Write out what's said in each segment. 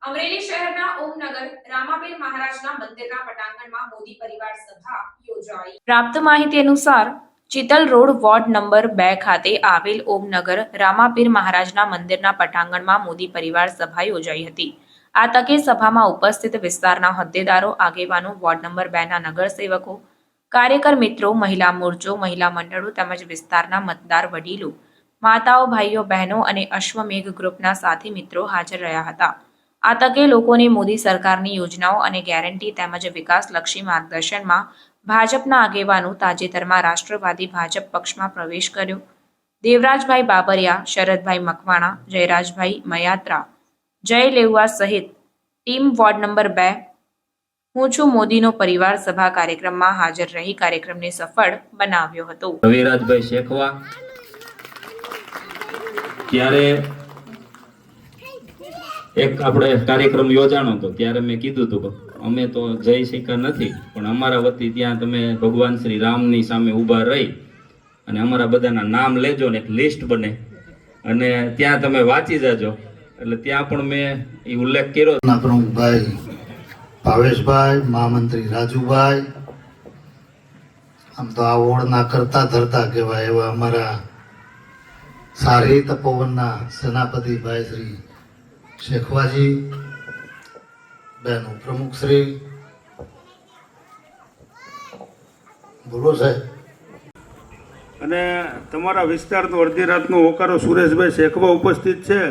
અમરેલી શહેરના ઓમનગર રામાપીર મહારાજના મંદિરના પટાંગણમાં મોદી પરિવાર સભા યોજાઈ। પ્રાપ્ત માહિતી અનુસાર ચિતલ રોડ વોર્ડ નંબર 2 ખાતે આવેલ ઓમનગર રામાપીર મહારાજના મંદિરના પટાંગણમાં મોદી પરિવાર સભા યોજાઈ હતી। આ તકે સભામાં ઉપસ્થિત વિસ્તારના હોદ્દેદારો, આગેવાનો, વોર્ડ નંબર 2 ના નગરસેવકો, કાર્યકર મિત્રો, મહિલા મોરચો, મહિલા મંડળો તેમજ વિસ્તારના મતદાર વડીલો, માતાઓ, ભાઈઓ, બહેનો અને અશ્વમેઘ ગ્રુપના સાથી મિત્રો હાજર રહ્યા હતા। આ તકે લોકોને મોદી સરકારની યોજનાઓ અને ગેરંટી તેમજ વિકાસલક્ષી માર્ગદર્શનમાં ભાજપના આગેવાનો તાજેતરમાં રાષ્ટ્રવાદી ભાજપ પક્ષમાં પ્રવેશ કર્યો દેવરાજભાઈ બાબરિયા, શરદભાઈ મકવાણા, જયરાજભાઈ મયાત્રા, જય લેઉવા સહિત ટીમ વોર્ડ નંબર 2 હું છું મોદીનો પરિવાર સભા કાર્યક્રમમાં હાજર રહી કાર્યક્રમને સફળ બનાવ્યો હતો। રવિરાજભાઈ શેખવા ત્યારે એક આપણે કાર્યક્રમ યોજાણો હતો ત્યારે મેં કીધું હતું અમે તો જઈ શક્યા નથી, પણ અમારા વતી ત્યાં તમે ભગવાન શ્રી રામની સામે ઊભા રહી અને અમારા બધાના નામ લેજો ને એક લિસ્ટ બને અને ત્યાં તમે વાંચી જાજો, એટલે ત્યાં પણ મેં એ ઉલ્લેખ કર્યો। પ્રમુખભાઈ ભાવેશભાઈ, મહામંત્રી રાજુભાઈ, આમ તો આ ઓળના કરતા ધરતા કહેવાય એવા અમારા સારી તપોવનના સેનાપતિ ભાઈ શ્રી શેખવાજી, બેનું પ્રમુખ શ્રી બોલો સાહેબ, અને તમારા વિસ્તારનો અડધી રાતનો હોકારો સુરેશભાઈ શેખવા ઉપસ્થિત છે।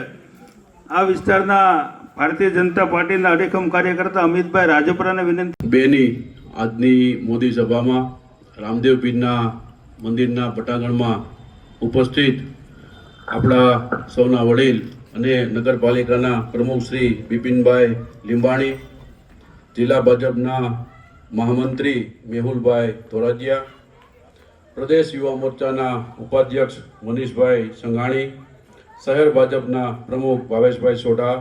આ વિસ્તારના ભારતીય જનતા પાર્ટીના અડીખમ કાર્યકર્તા અમિતભાઈ રાજપરાને વિનંતી। બેની આજની મોદી સભામાં રામદેવ પીરના મંદિરના પટાંગણમાં ઉપસ્થિત આપણા સૌના વડીલ અને નગરપાલિકાના પ્રમુખ શ્રી બિપિનભાઈ લીંબાણી, જિલ્લા ભાજપના મહામંત્રી મેહુલભાઈ ધોરાજીયા, પ્રદેશ યુવા મોરચાના ઉપાધ્યક્ષ મનીષભાઈ સંઘાણી, શહેર ભાજપના પ્રમુખ ભાવેશભાઈ સોઢા,